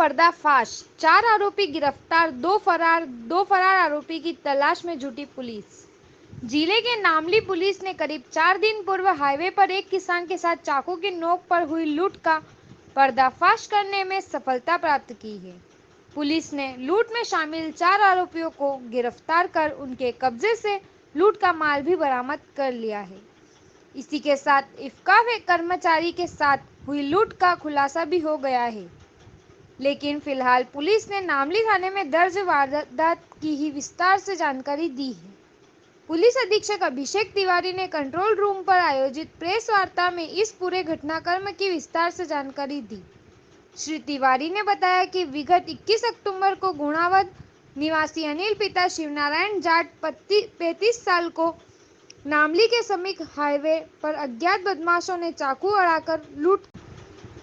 पर्दाफाश, 4 आरोपी गिरफ्तार, दो फरार आरोपी की तलाश में जुटी पुलिस। जिले के नामली पुलिस ने करीब 4 दिन पूर्व हाईवे पर एक किसान के साथ चाकू की नोक पर हुई लूट का पर्दाफाश करने में सफलता प्राप्त की है। पुलिस ने लूट में शामिल 4 आरोपियों को गिरफ्तार कर उनके कब्जे से लूट का माल भी बरामद कर लिया है। इसी के साथ इफ्का कर्मचारी के साथ हुई लूट का खुलासा भी हो गया है। लेकिन फिलहाल पुलिस ने नामली थाने में दर्ज वारदात की ही विस्तार से जानकारी दी है। पुलिस अधीक्षक अभिषेक तिवारी ने कंट्रोल रूम पर आयोजित प्रेस वार्ता में इस पूरे घटनाक्रम की विस्तार से जानकारी दी। श्री तिवारी ने बताया कि विगत 21 अक्टूबर को गुणावद निवासी अनिल पिता शिवनारायण जाट 35 साल को नामली के समीप हाईवे पर अज्ञात बदमाशों ने चाकू अड़ाकर लूट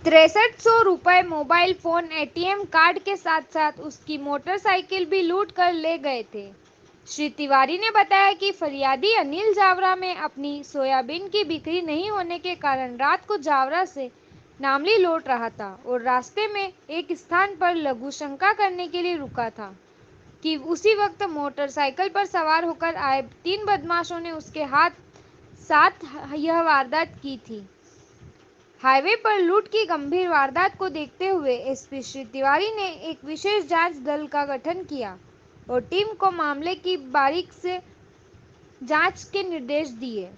6300 रुपए, मोबाइल फोन, एटीएम कार्ड के साथ साथ उसकी मोटरसाइकिल भी लूट कर ले गए थे। श्री तिवारी ने बताया कि फरियादी अनिल जावरा में अपनी सोयाबीन की बिक्री नहीं होने के कारण रात को जावरा से नामली लौट रहा था और रास्ते में एक स्थान पर लघु शंका करने के लिए रुका था कि उसी वक्त मोटरसाइकिल पर सवार होकर आए 3 बदमाशों ने उसके साथ यह वारदात की थी। हाईवे पर लूट की गंभीर वारदात को देखते हुए एसपी श्री तिवारी ने एक विशेष जांच दल का गठन किया और टीम को मामले की बारीक से जांच के निर्देश दिए।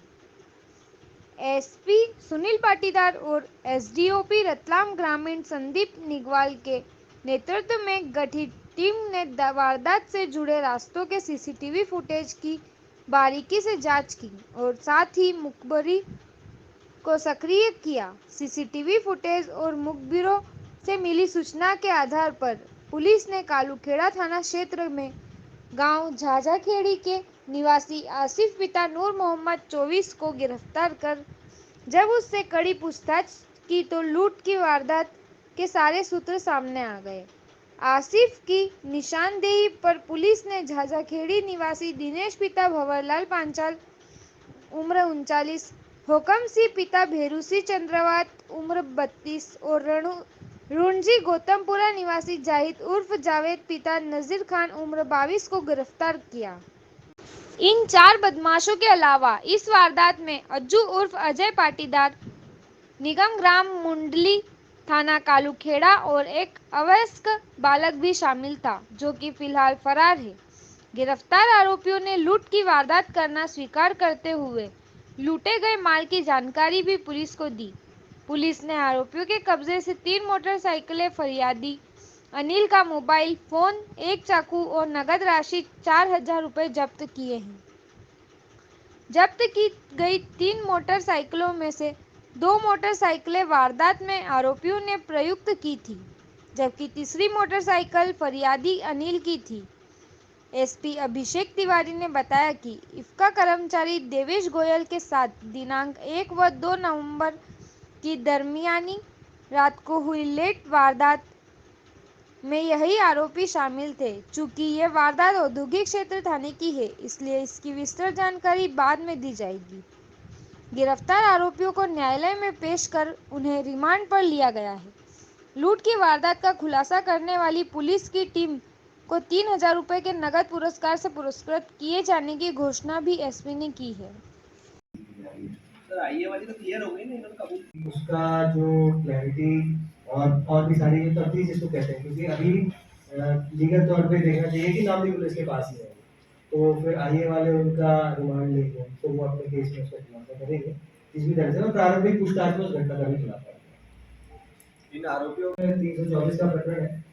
एसपी सुनील पाटीदार और एसडीओपी रतलाम ग्रामीण संदीप निगवाल के नेतृत्व में गठित टीम ने वारदात से जुड़े रास्तों के सीसीटीवी फुटेज की बारीकी से जांच की और साथ ही मुखबरी को सक्रिय किया। सीसीटीवी फुटेज और मुखबिरों से मिली सूचना के आधार पर पुलिस ने कालूखेड़ा थाना क्षेत्र में गांव झाझाखेड़ी के निवासी आसिफ पिता नूर मोहम्मद 24 को गिरफ्तार कर जब उससे कड़ी पूछताछ की तो लूट की वारदात के सारे सूत्र सामने आ गए। आसिफ की निशानदेही पर पुलिस ने झाझाखेड़ी निवासी दिनेश पिता भंवरलाल पांचाल उम्र 39, हुकम सिंह पिता भेरू सिंह चंद्रवात उम्र 32 और रणजी गौतमपुरा निवासी जाहिद उर्फ जावेद पिता नजीर खान उम्र 22 को गिरफ्तार किया। इन 4 बदमाशों के अलावा इस वारदात में अज्जू उर्फ अजय पाटीदार निगम ग्राम मुंडली थाना कालूखेड़ा और एक अवयस्क बालक भी शामिल था जो कि फिलहाल फरार है। गिरफ्तार आरोपियों ने लूट की वारदात करना स्वीकार करते हुए लूटे गए माल की जानकारी भी पुलिस को दी। पुलिस ने आरोपियों के कब्जे से 3 मोटरसाइकिलें, फरियादी अनिल का मोबाइल फोन, एक चाकू और नगद राशि 4000 रुपए जब्त किए हैं। जब्त की गई 3 मोटरसाइकिलों में से 2 मोटरसाइकिलें वारदात में आरोपियों ने प्रयुक्त की थी, जबकि तीसरी मोटरसाइकिल फरियादी अनिल की थी। एसपी अभिषेक तिवारी ने बताया कि इफ्का कर्मचारी देवेश गोयल के साथ दिनांक 1 व 2 नवंबर की दरमियानी रात को हुई लेट वारदात में यही आरोपी शामिल थे। चूंकि ये वारदात औद्योगिक क्षेत्र थाने की है, इसलिए इसकी विस्तृत जानकारी बाद में दी जाएगी। गिरफ्तार आरोपियों को न्यायालय में पेश कर उन्हें रिमांड पर लिया गया है। लूट की वारदात का खुलासा करने वाली पुलिस की टीम को 3000 रुपए के नगद पुरस्कार से पुरस्कृत किए जाने की घोषणा भी एसपी ने की है। सर आईए वाली तो क्लियर हो गई ना, इन्होंने कबूल उसका जो क्लैरिटी और भी सारी तफ्तीश जिसको कहते हैं, क्योंकि अभी लीगल तौर पे देखना चाहिए कि नामली पुलिस के पास ही है, तो फिर आईए वाले उनका रिमांड लेंगे तो वो अपने केस में उसका खुलासा करेंगे। इस भी तरह से प्रारंभिक पूछताछ में उस घटना का भी खुलासा करेंगे। इन आरोपियों में 324 का प्रकरण है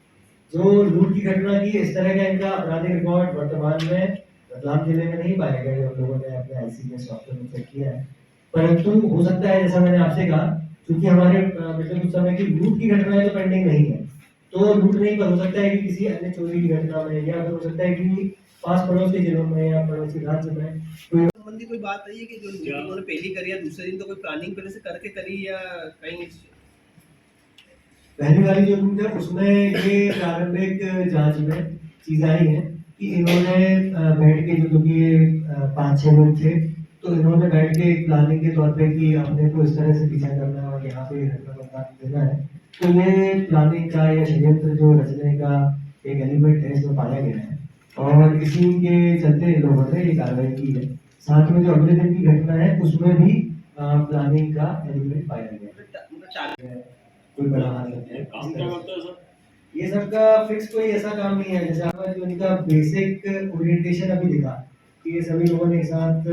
जो लूट की घटना की। इस तरह का इनका आपराधिक रिकॉर्ड वर्तमान में रतलाम जिले में नहीं पाया गया। हम लोगों ने अपने आईसीएस सॉफ्टवेयर में चेक किया है, परंतु हो सकता है जैसा मैंने आपसे कहा, क्योंकि हमारे मतलब कुछ समय की लूट की घटनाएं तो पेंडिंग नहीं है, तो लूट नहीं पर हो सकता है कि किसी अन्य चोरी की घटना में या फिर हो सकता है कि पास पड़ोस के जिलों में या पड़ोसी राज्य में कोई संबंधी कोई बात आई है कि जो उन्होंने पहली करी या दूसरे दिन तो कोई प्लानिंग पहले से करके करी या कहीं। पहली वाली जो लूट है उसमें ये प्रारंभिक जांच में चीज आई है कि इन्होंने बैठ के जो कि 5-6 लोग थे, तो इन्होंने बैठ के प्लानिंग के तौर पे कि अपने को इस तरह से पीछा करना है और यहाँ पे घटना को अंजाम देना है, तो ये प्लानिंग का या षड्यंत्र जो रचने का एक एलिमेंट है इसमें पाया गया है और इसी के चलते लोगों ने ये कार्रवाई की है। साथ में जो अगले दिन की घटना है उसमें भी प्लानिंग का एलिमेंट पाया गया है। कोई बड़ा हाथ लग जाए काम क्या करता है सर? ये सबका फिक्स कोई ऐसा काम नहीं है। जैसे आपका जो इनका बेसिक ओरिएंटेशन अभी दिखा कि ये सभी लोगों ने एक साथ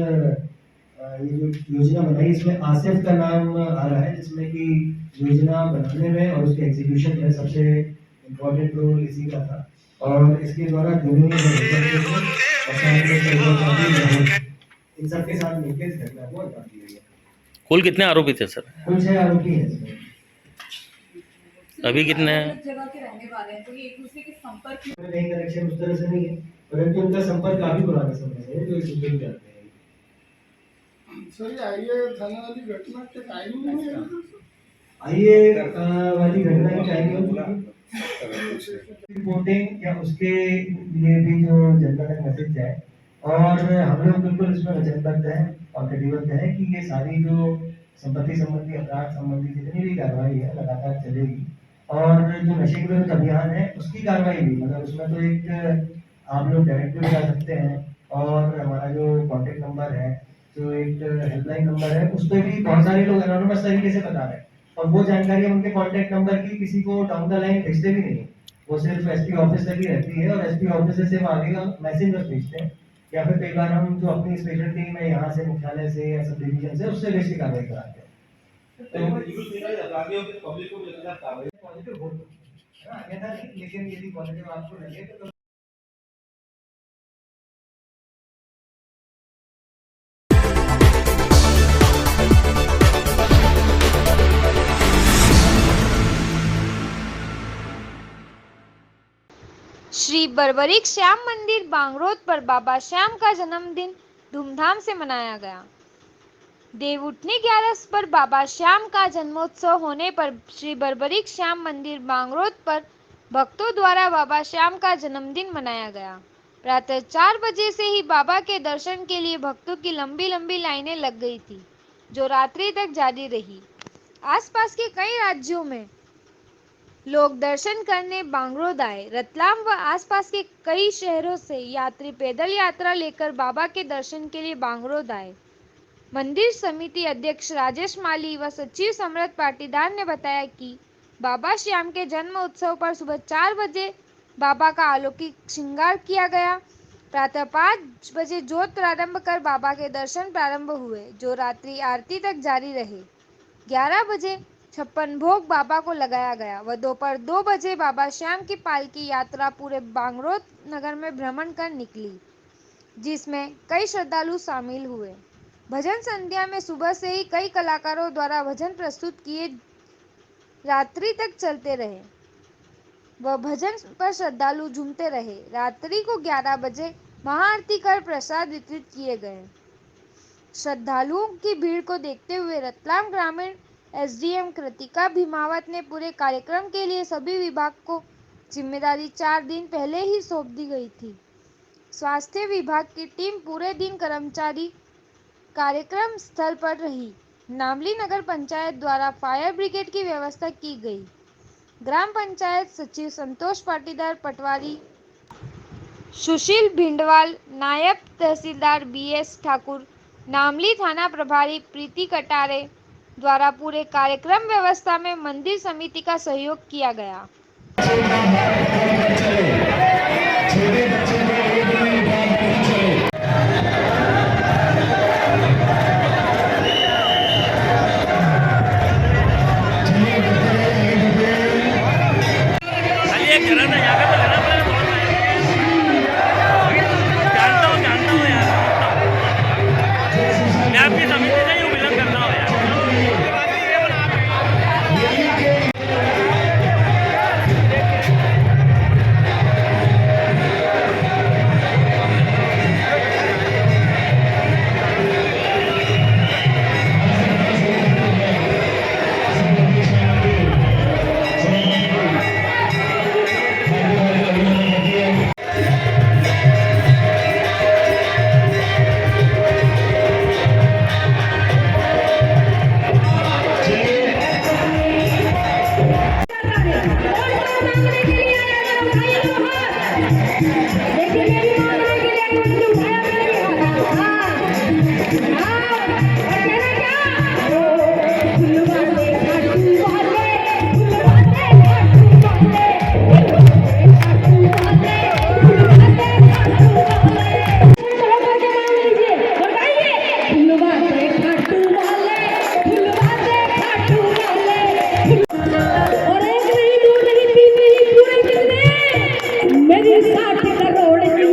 ये जो योजना बनाई इसमें आसिफ का नाम आ रहा है, जिसमें कि योजना बनाने में और उसके एग्जीक्यूशन में सबसे इम्पोर्टेंट रोल इसी का था और इसके द्वारा दोनों इन सबके साथ मिलकर इस घटना को अंजाम दिया गया। कुल कितने आरोपी थे सर? कुल 6 आरोपी हैं इसमें। अभी कितने हैं? जगह के रहने वाले हैं तो ये एक दूसरे के संपर्क में नहीं, कनेक्शन उस तरह से नहीं है, परंतु उनका संपर्क काफी पुराने समय से है जो इस उद्योग में आते हैं। सर ये आइए थाना वाली घटना के टाइम नहीं है आइए वाली घटना की टाइमिंग रिपोर्टिंग या उसके लिए भी जो जनता तक मैसेज जाए और हम लोग बिल्कुल इसमें वचनबद्ध हैं और कटिबद्ध हैं कि ये सारी जो संपत्ति संबंधी अपराध संबंधी जितनी भी कार्रवाई है लगातार चलेगी और जो नशे के विरुद्ध अभियान है उसकी कार्रवाई भी, मतलब उसमें तो एक आप लोग डायरेक्टली बता सकते हैं और हमारा जो कॉन्टेक्ट नंबर है जो एक हेल्पलाइन नंबर है उस पर भी बहुत सारे लोग एनोनिमस तरीके से बता रहे हैं और वो जानकारी उनके कॉन्टेक्ट नंबर की किसी को डाउन द लाइन भेजते भी नहीं, वो सिर्फ एसपी ऑफिस तक ही रहती है और एसपी ऑफिस से सिर्फ आगे का मैसेज बस भेजते हैं या फिर कई बार हम जो अपनी स्पेशल टीम है यहाँ से मुख्यालय से या सब डिवीजन से उससे बेसिक कार्रवाई कराते हैं। पॉजिटिव हो अन्यथा नहीं, लेकिन यदि पॉजिटिव आपको लगे तो श्री बर्बरीक श्याम मंदिर बांगरोद पर बाबा श्याम का जन्मदिन धूमधाम से मनाया गया। देवउठनी 11 पर बाबा श्याम का जन्मोत्सव होने पर श्री बर्बरीक श्याम मंदिर बांगरोद पर भक्तों द्वारा बाबा श्याम का जन्मदिन मनाया गया। प्रातः 4 बजे से ही बाबा के दर्शन के लिए भक्तों की लंबी लंबी लाइनें लग गई थी, जो रात्रि तक जारी रही। आसपास के कई राज्यों में लोग दर्शन करने बांगरोद आए। रतलाम व आसपास के कई शहरों से यात्री पैदल यात्रा लेकर बाबा के दर्शन के लिए बांगरोद आए। मंदिर समिति अध्यक्ष राजेश माली व सचिव सम्राट पाटीदार ने बताया कि बाबा श्याम के जन्म उत्सव पर सुबह 4 बजे बाबा का अलौकिक श्रृंगार किया गया। प्रातः 5 बजे जोत प्रारंभ कर बाबा के दर्शन प्रारंभ हुए, जो रात्रि आरती तक जारी रहे। 11 बजे 56 भोग बाबा को लगाया गया व दोपहर 2 बजे बाबा श्याम की पालकी यात्रा पूरे बांगरोद नगर में भ्रमण कर निकली, जिसमें कई श्रद्धालु शामिल हुए। भजन संध्या में सुबह से ही कई कलाकारों द्वारा भजन प्रस्तुत किए रात्रि तक चलते रहे व भजन पर श्रद्धालु झूमते रहे। रात्रि को 11 बजे महाआरती कर प्रसाद वितरित किए गए। श्रद्धालुओं की भीड़ को देखते हुए रतलाम ग्रामीण एसडीएम कृतिका भीमावत ने पूरे कार्यक्रम के लिए सभी विभाग को जिम्मेदारी 4 दिन पहले ही सौंप दी गई थी। स्वास्थ्य विभाग की टीम पूरे दिन कर्मचारी कार्यक्रम स्थल पर रही। नामली नगर पंचायत द्वारा फायर ब्रिगेड की व्यवस्था की गई। ग्राम पंचायत सचिव संतोष पाटीदार पटवारी, सुशील भिंडवाल, नायब तहसीलदार बीएस ठाकुर, नामली थाना प्रभारी प्रीति कटारे द्वारा पूरे कार्यक्रम व्यवस्था में मंदिर समिति का सहयोग किया गया। लेकिन मेरी मांगने के लिए तुमने उठाया मेरी हाथ। हाँ, और कहना क्या? फुलवाले खाटू वाले, फुलवाले खाटू वाले, खाटू वाले, फुलवाले खाटू वाले। चलो करके मांग लीजिए और गाइए, फुलवाले खाटू वाले, फुलवाले खाटू वाले। और एक नहीं, दो नहीं, तीन नहीं, पूरे कितने? मेरी 60 करोड़ की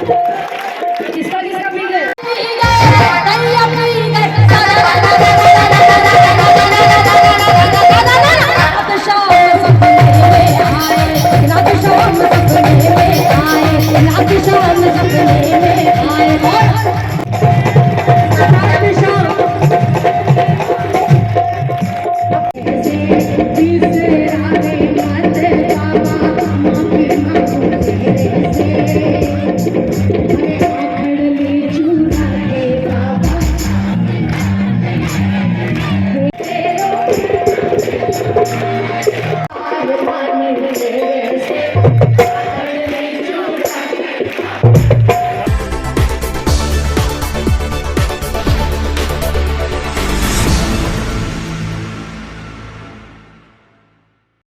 किसका किसका मिल गए